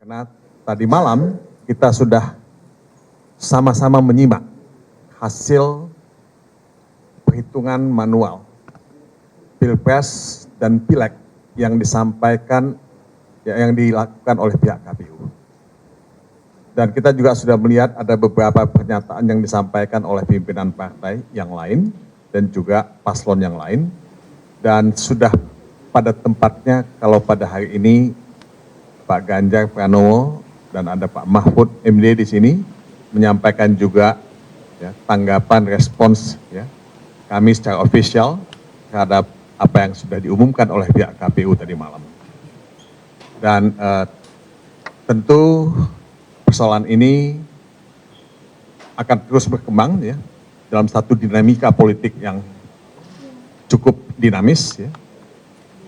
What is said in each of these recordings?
Karena tadi malam kita sudah sama-sama menyimak hasil perhitungan manual Pilpres dan Pileg yang disampaikan, yang dilakukan oleh pihak KPU. Dan kita juga sudah melihat ada beberapa pernyataan yang disampaikan oleh pimpinan partai yang lain dan juga paslon yang lain. Dan sudah pada tempatnya kalau pada hari ini Pak Ganjar Pranowo dan ada Pak Mahfud MD di sini menyampaikan juga ya, tanggapan respons ya, kami secara official terhadap apa yang sudah diumumkan oleh pihak KPU tadi malam. Dan tentu persoalan ini akan terus berkembang ya dalam satu dinamika politik yang cukup dinamis ya.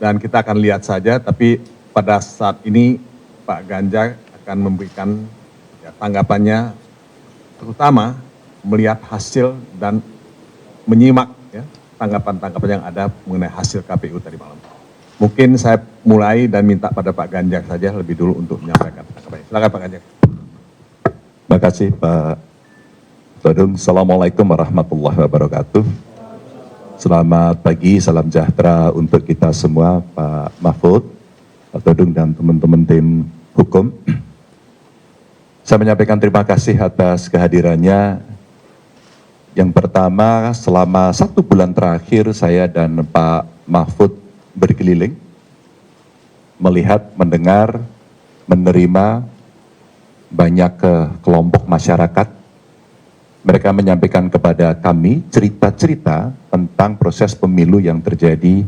Dan kita akan lihat saja, tapi pada saat ini Pak Ganjar akan memberikan ya, tanggapannya, terutama melihat hasil dan menyimak ya, tanggapan-tanggapan yang ada mengenai hasil KPU tadi malam. Mungkin saya mulai dan minta pada Pak Ganjar saja lebih dulu untuk menyampaikan tanggapannya. Silakan Pak Ganjar. Terima kasih Pak Todung. Assalamualaikum warahmatullahi wabarakatuh. Selamat pagi, salam sejahtera untuk kita semua, Pak Mahfud, Pak Todung, dan teman-teman tim hukum. Saya menyampaikan terima kasih atas kehadirannya. Yang pertama, selama 1 bulan terakhir saya dan Pak Mahfud berkeliling, melihat, mendengar, menerima banyak kelompok masyarakat. Mereka menyampaikan kepada kami cerita-cerita tentang proses pemilu yang terjadi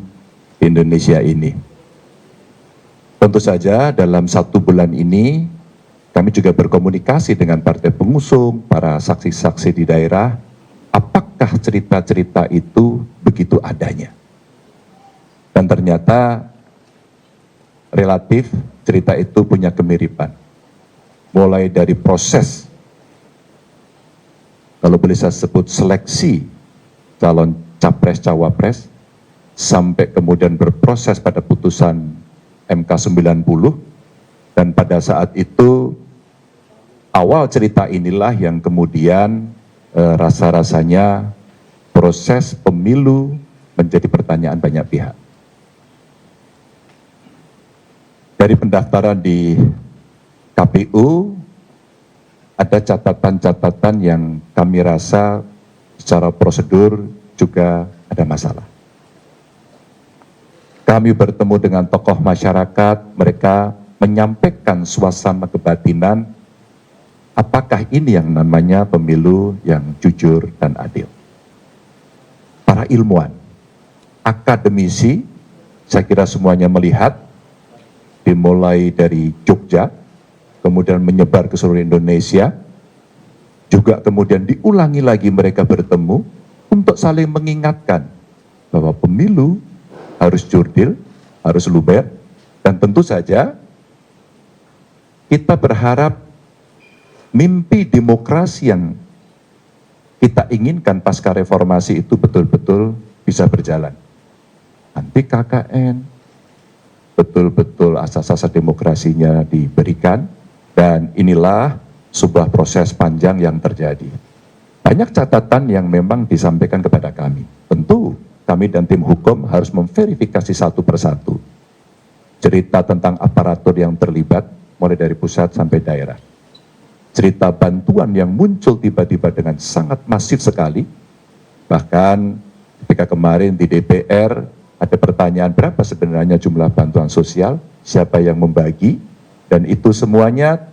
di Indonesia ini. Tentu saja dalam 1 bulan ini kami juga berkomunikasi dengan partai pengusung, para saksi-saksi di daerah, apakah cerita-cerita itu begitu adanya. Dan ternyata relatif cerita itu punya kemiripan. Mulai dari proses, kalau boleh saya sebut seleksi calon capres-cawapres, sampai kemudian berproses pada putusan MK 90, dan pada saat itu awal cerita inilah yang kemudian rasa-rasanya proses pemilu menjadi pertanyaan banyak pihak. Dari pendaftaran di KPU, ada catatan-catatan yang kami rasa secara prosedur juga ada masalah. Kami bertemu dengan tokoh masyarakat, mereka menyampaikan suasana kebatinan, apakah ini yang namanya pemilu yang jujur dan adil. Para ilmuwan, akademisi, saya kira semuanya melihat, dimulai dari Jogja, kemudian menyebar ke seluruh Indonesia, juga kemudian diulangi lagi mereka bertemu untuk saling mengingatkan bahwa pemilu harus jurdil, harus luber, dan tentu saja kita berharap mimpi demokrasi yang kita inginkan pasca reformasi itu betul-betul bisa berjalan. Anti KKN, betul-betul asas-asas demokrasinya diberikan, dan inilah sebuah proses panjang yang terjadi. Banyak catatan yang memang disampaikan kepada kami. Tentu kami dan tim hukum harus memverifikasi satu persatu. Cerita tentang aparatur yang terlibat, mulai dari pusat sampai daerah. Cerita bantuan yang muncul tiba-tiba dengan sangat masif sekali. Bahkan ketika kemarin di DPR ada pertanyaan berapa sebenarnya jumlah bantuan sosial, siapa yang membagi, dan itu semuanya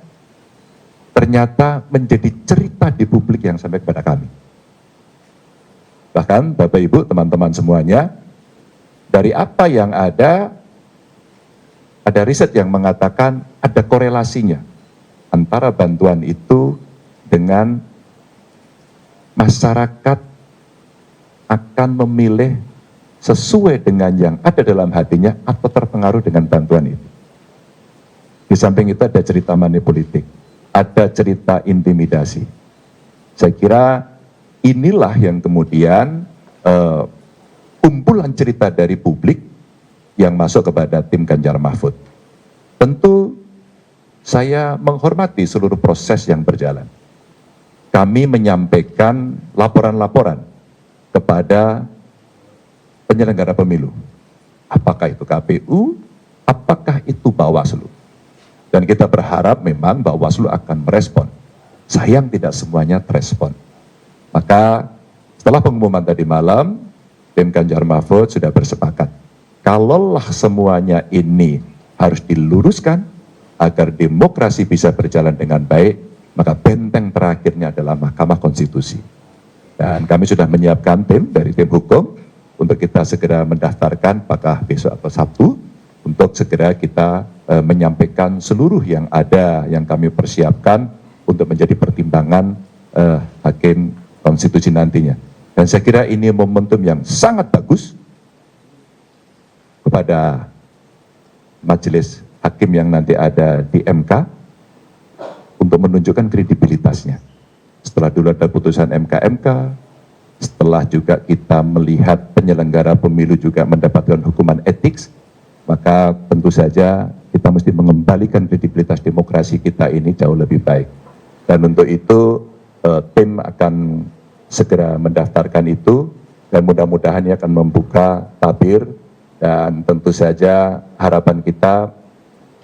ternyata menjadi cerita di publik yang sampai kepada kami. Bahkan Bapak Ibu, teman-teman semuanya, dari apa yang ada riset yang mengatakan ada korelasinya antara bantuan itu dengan masyarakat akan memilih sesuai dengan yang ada dalam hatinya atau terpengaruh dengan bantuan itu. Di samping itu ada cerita money politik, ada cerita intimidasi. Saya kira inilah yang kemudian kumpulan cerita dari publik yang masuk kepada tim Ganjar Mahfud. Tentu saya menghormati seluruh proses yang berjalan. Kami menyampaikan laporan-laporan kepada penyelenggara pemilu. Apakah itu KPU, apakah itu Bawaslu. Dan kita berharap memang Bawaslu akan merespon. Sayang tidak semuanya terespon. Maka setelah pengumuman tadi malam, tim Ganjar Mahfud sudah bersepakat. Kalaulah semuanya ini harus diluruskan agar demokrasi bisa berjalan dengan baik, maka benteng terakhirnya adalah Mahkamah Konstitusi. Dan kami sudah menyiapkan tim dari tim hukum untuk kita segera mendaftarkan apakah besok atau Sabtu untuk segera kita menyampaikan seluruh yang ada yang kami persiapkan untuk menjadi pertimbangan hakim konstitusi nantinya. Dan saya kira ini momentum yang sangat bagus kepada majelis hakim yang nanti ada di MK untuk menunjukkan kredibilitasnya. Setelah dulu ada putusan MK, setelah juga kita melihat penyelenggara pemilu juga mendapatkan hukuman etik, maka tentu saja kita mesti mengembalikan kredibilitas demokrasi kita ini jauh lebih baik. Dan untuk itu tim akan segera mendaftarkan itu dan mudah-mudahan ini akan membuka tabir dan tentu saja harapan kita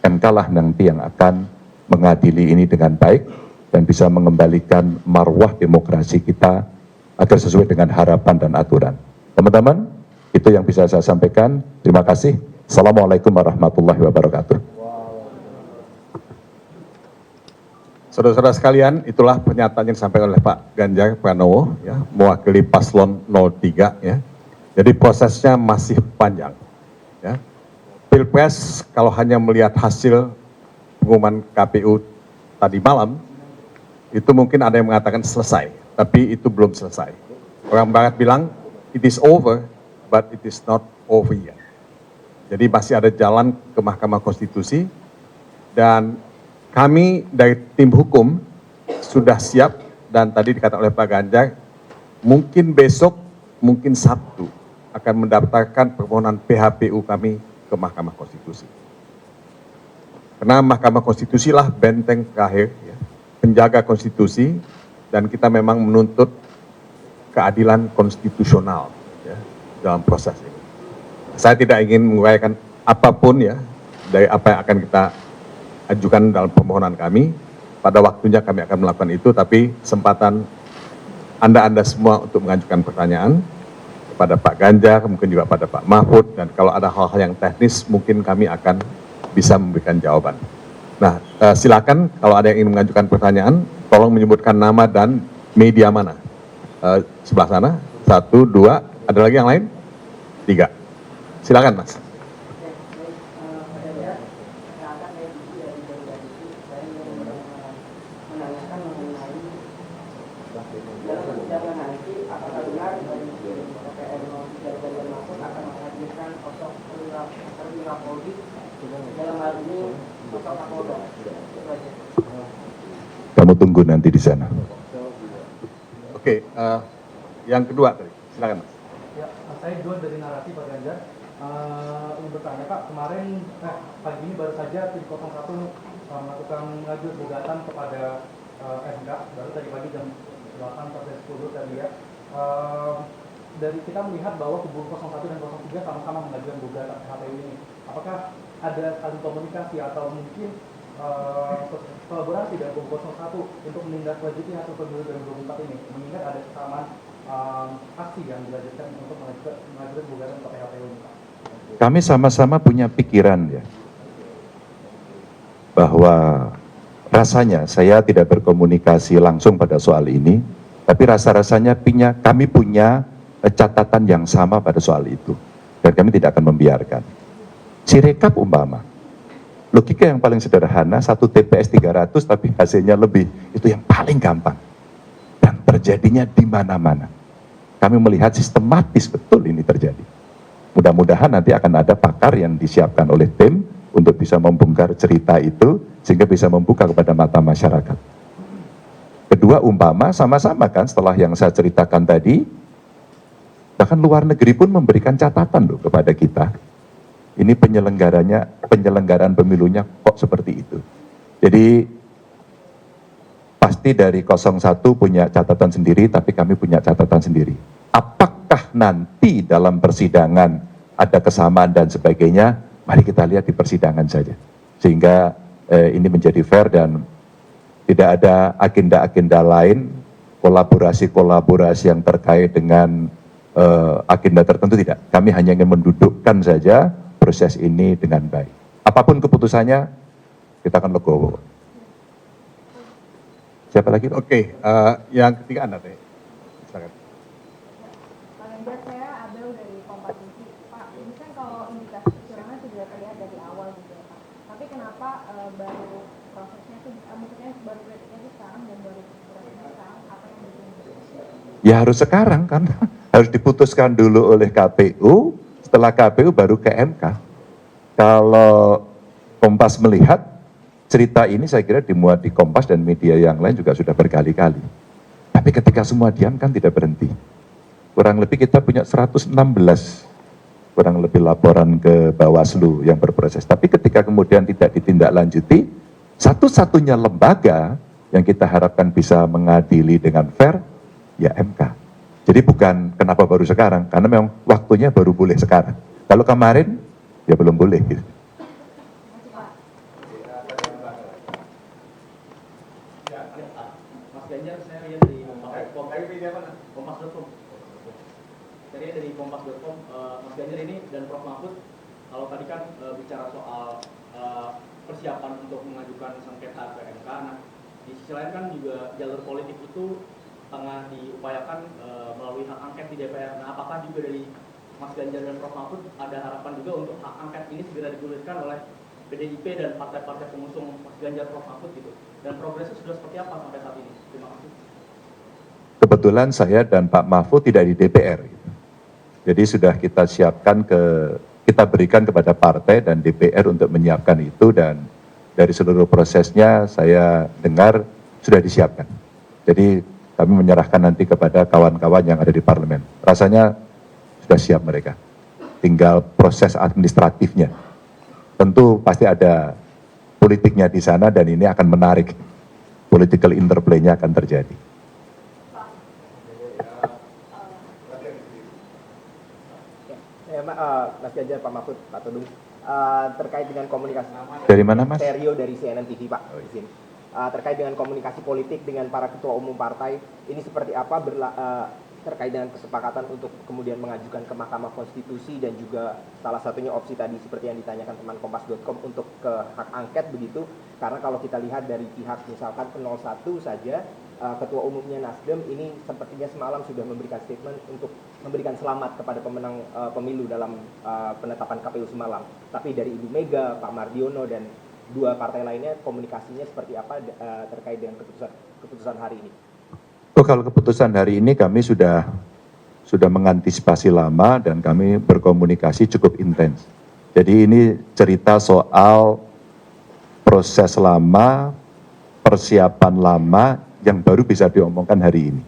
MK lah nanti yang akan mengadili ini dengan baik dan bisa mengembalikan marwah demokrasi kita agar sesuai dengan harapan dan aturan. Teman-teman, itu yang bisa saya sampaikan. Terima kasih. Assalamualaikum warahmatullahi wabarakatuh. Saudara-saudara sekalian, itulah pernyataan yang disampaikan oleh Pak Ganjar Pranowo, ya, mewakili paslon 03. Ya. Jadi prosesnya masih panjang. Ya. Pilpres kalau hanya melihat hasil pengumuman KPU tadi malam, itu mungkin ada yang mengatakan selesai, tapi itu belum selesai. Orang Barat bilang, it is over, but it is not over yet. Jadi masih ada jalan ke Mahkamah Konstitusi dan kami dari tim hukum sudah siap dan tadi dikatakan oleh Pak Ganjar, mungkin besok, mungkin Sabtu akan mendaftarkan permohonan PHPU kami ke Mahkamah Konstitusi. Karena Mahkamah Konstitusi lah benteng terakhir, ya, penjaga konstitusi dan kita memang menuntut keadilan konstitusional, ya, dalam proses ini. Saya tidak ingin menguraikan apapun ya dari apa yang akan kita ajukan dalam permohonan kami. Pada waktunya kami akan melakukan itu, tapi kesempatan Anda semua untuk mengajukan pertanyaan kepada Pak Ganjar, mungkin juga pada Pak Mahfud, dan kalau ada hal-hal yang teknis mungkin kami akan bisa memberikan jawaban. Nah, silakan kalau ada yang ingin mengajukan pertanyaan, tolong menyebutkan nama dan media mana. Sebelah sana, 1, 2, ada lagi yang lain? 3. Silakan Mas. Kamu tunggu nanti di sana. Oke, yang kedua tadi, silakan Mas. Ya, saya Duan dari Narasi Pak Ganjar. Ingin bertanya Pak, kemarin pagi ini baru saja tim 01 melakukan mengajukan gugatan kepada MK, baru tadi pagi jam 8:10 saya lihat. Dari kita melihat bahwa kubu 01 dan 03 sama-sama mengajukan gugatan PHPU ini. Apakah ada saling komunikasi atau mungkin kolaborasi dengan kubu 01 untuk menindaklanjuti hasil pemilu 2024 ini, mengingat ada kesamaan aksi yang dilanjutkan untuk mengajukan gugatan ke PHPU ini, Pak? Kami sama-sama punya pikiran ya, bahwa rasanya saya tidak berkomunikasi langsung pada soal ini, tapi rasa-rasanya kami punya catatan yang sama pada soal itu, dan kami tidak akan membiarkan. Sirekap umpama, logika yang paling sederhana, 1 TPS 300 tapi hasilnya lebih, itu yang paling gampang. Dan terjadinya di mana-mana. Kami melihat sistematis betul ini terjadi. Mudah-mudahan nanti akan ada pakar yang disiapkan oleh tim untuk bisa membongkar cerita itu, sehingga bisa membuka kepada mata masyarakat. Kedua, umpama sama-sama kan setelah yang saya ceritakan tadi, bahkan luar negeri pun memberikan catatan loh kepada kita. Ini penyelenggaraan pemilunya kok seperti itu. Jadi pasti dari 01 punya catatan sendiri, tapi kami punya catatan sendiri. Apakah nanti dalam persidangan ada kesamaan dan sebagainya, mari kita lihat di persidangan saja. Sehingga ini menjadi fair dan tidak ada agenda-agenda lain, kolaborasi-kolaborasi yang terkait dengan agenda tertentu tidak. Kami hanya ingin mendudukkan saja proses ini dengan baik. Apapun keputusannya, kita akan legowo. Siapa lagi? Oke, yang ketiga Anda teh. Silakan. Pak Ganjar, saya Abel dari Kompas TV. Pak, ini kan kalau indikasi kecurangan sudah terlihat dari awal gitu ya Pak. Tapi kenapa baru prosesnya itu, maksudnya baru kritiknya itu sekarang dan baru prosesnya sekarang, apa yang bikin? Ya harus sekarang kan, harus diputuskan dulu oleh KPU, setelah KPU baru ke MK. Kalau Kompas melihat, cerita ini saya kira dimuat di Kompas dan media yang lain juga sudah berkali-kali. Tapi ketika semua diam kan tidak berhenti. Kurang lebih kita punya 116 kurang lebih laporan ke Bawaslu yang berproses. Tapi ketika kemudian tidak ditindaklanjuti, satu-satunya lembaga yang kita harapkan bisa mengadili dengan fair, ya MK. Jadi bukan kenapa baru sekarang, karena memang waktunya baru boleh sekarang. Kalau kemarin, ya belum boleh. Gitu. Mas Ganjar, saya lihat di Kompas.com. Saya lihat dari Kompas.com, Mas Ganjar ini dan Prof. Mahfud, kalau tadi kan bicara soal persiapan untuk mengajukan sengketa ke MK, nah di sisi lain kan juga jalur politik itu tengah diupayakan melalui hak angket di DPR. Nah, apakah juga dari Mas Ganjar dan Prof. Mahfud ada harapan juga untuk hak angket ini segera digulirkan oleh PDIP dan partai-partai pengusung Mas Ganjar, Prof. Mahfud gitu? Dan progresnya sudah seperti apa sampai saat ini? Terima kasih. Kebetulan saya dan Pak Mahfud tidak di DPR. Gitu. Jadi sudah kita siapkan kita berikan kepada partai dan DPR untuk menyiapkan itu, dan dari seluruh prosesnya saya dengar sudah disiapkan. Jadi kami menyerahkan nanti kepada kawan-kawan yang ada di parlemen. Rasanya sudah siap mereka. Tinggal proses administratifnya. Tentu pasti ada politiknya di sana dan ini akan menarik. Political interplay-nya akan terjadi. Mas Ganjar, Pak Mahfud, Pak Todung, terkait dengan komunikasi. Dari mana, Mas? Serio dari CNN TV, Pak. Di sini. Terkait dengan komunikasi politik dengan para ketua umum partai, ini seperti apa terkait dengan kesepakatan untuk kemudian mengajukan ke Mahkamah Konstitusi dan juga salah satunya opsi tadi seperti yang ditanyakan teman Kompas.com untuk ke hak angket begitu, karena kalau kita lihat dari pihak misalkan 01 saja, ketua umumnya Nasdem ini sepertinya semalam sudah memberikan statement untuk memberikan selamat kepada pemenang pemilu dalam penetapan KPU semalam. Tapi dari Ibu Mega, Pak Mardiono dan dua partai lainnya komunikasinya seperti apa terkait dengan keputusan hari ini? Oh, kalau keputusan hari ini kami sudah mengantisipasi lama dan kami berkomunikasi cukup intens. Jadi ini cerita soal proses lama, persiapan lama yang baru bisa diomongkan hari ini.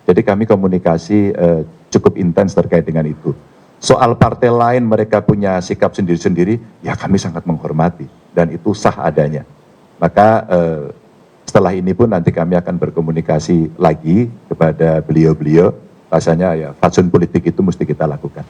Jadi kami komunikasi cukup intens terkait dengan itu. Soal partai lain mereka punya sikap sendiri-sendiri, ya kami sangat menghormati dan itu sah adanya. Maka setelah ini pun nanti kami akan berkomunikasi lagi kepada beliau-beliau. Rasanya ya fatsun politik itu mesti kita lakukan.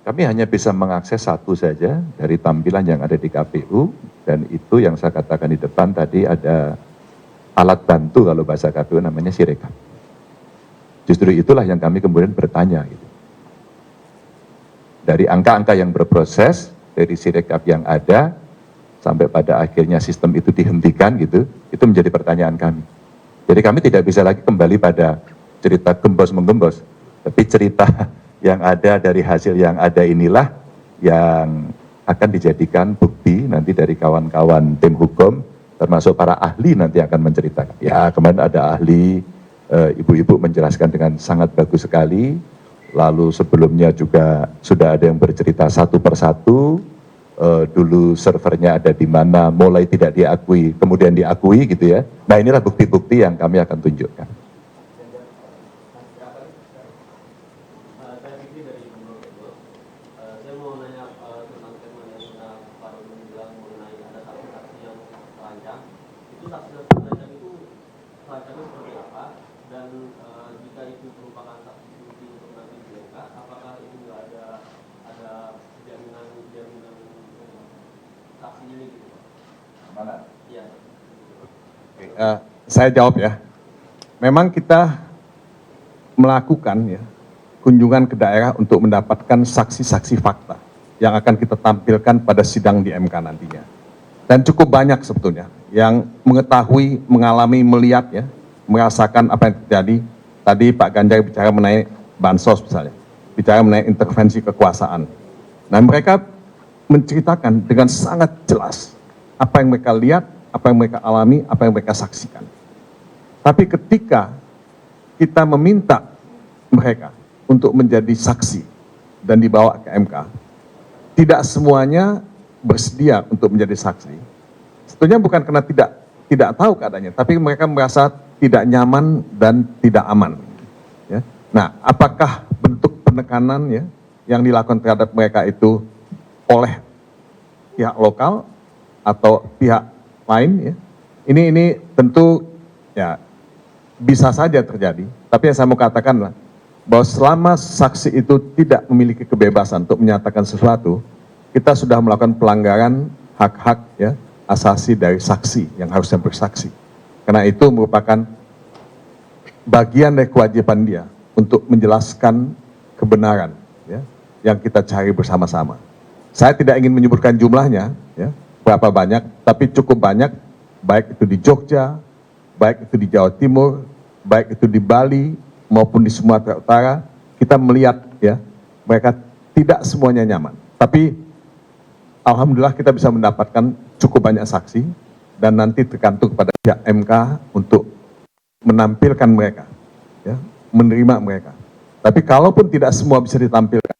Kami hanya bisa mengakses satu saja dari tampilan yang ada di KPU, dan itu yang saya katakan di depan tadi ada alat bantu kalau bahasa KPU namanya Sirekap. Justru itulah yang kami kemudian bertanya. Gitu. Dari angka-angka yang berproses, dari Sirekap yang ada, sampai pada akhirnya sistem itu dihentikan gitu, itu menjadi pertanyaan kami. Jadi kami tidak bisa lagi kembali pada cerita gembos-menggembos, tapi cerita yang ada dari hasil yang ada inilah yang akan dijadikan bukti nanti dari kawan-kawan tim hukum, termasuk para ahli nanti akan menceritakan. Ya, kemarin ada ahli, ibu-ibu menjelaskan dengan sangat bagus sekali. Lalu sebelumnya juga sudah ada yang bercerita satu persatu, dulu servernya ada di mana, mulai tidak diakui, kemudian diakui gitu ya. Nah, inilah bukti-bukti yang kami akan tunjukkan. Saya Fikri dari Pemprov Bogor. Saya mau nanya tentang statement yang Pak Rudi bilang mengenai ada saksi-saksi yang terancam. Itu saksi-saksi terancam itu terancamnya seperti apa? Dan jika itu merupakan saksi kunci untuk nanti di MK, apakah itu nggak ada jaminan saksi ini gitu? Mana? Iya. Saya jawab ya. Memang kita melakukan ya kunjungan ke daerah untuk mendapatkan saksi-saksi fakta yang akan kita tampilkan pada sidang di MK nantinya. Dan cukup banyak sebetulnya yang mengetahui, mengalami, melihat ya, merasakan apa yang terjadi. Tadi Pak Ganjar bicara mengenai bansos misalnya, bicara mengenai intervensi kekuasaan. Nah, mereka menceritakan dengan sangat jelas apa yang mereka lihat, apa yang mereka alami, apa yang mereka saksikan. Tapi ketika kita meminta mereka untuk menjadi saksi dan dibawa ke MK, tidak semuanya bersedia untuk menjadi saksi. Sebetulnya bukan karena tidak tahu keadaannya, tapi mereka merasa tidak nyaman dan tidak aman. Ya. Nah, apakah bentuk penekanan ya yang dilakukan terhadap mereka itu oleh pihak lokal atau pihak lain? Ya. Ini tentu ya bisa saja terjadi. Tapi yang saya mau katakan lah, bahwa selama saksi itu tidak memiliki kebebasan untuk menyatakan sesuatu, kita sudah melakukan pelanggaran hak-hak ya asasi dari saksi yang harusnya bersaksi. Karena itu merupakan bagian dari kewajiban dia untuk menjelaskan kebenaran ya, yang kita cari bersama-sama. Saya tidak ingin menyebutkan jumlahnya, ya, berapa banyak, tapi cukup banyak, baik itu di Jogja, baik itu di Jawa Timur, baik itu di Bali, maupun di Sumatera Utara, kita melihat ya mereka tidak semuanya nyaman. Tapi alhamdulillah kita bisa mendapatkan cukup banyak saksi dan nanti tergantung kepada pihak MK untuk menampilkan mereka, ya, menerima mereka. Tapi kalaupun tidak semua bisa ditampilkan,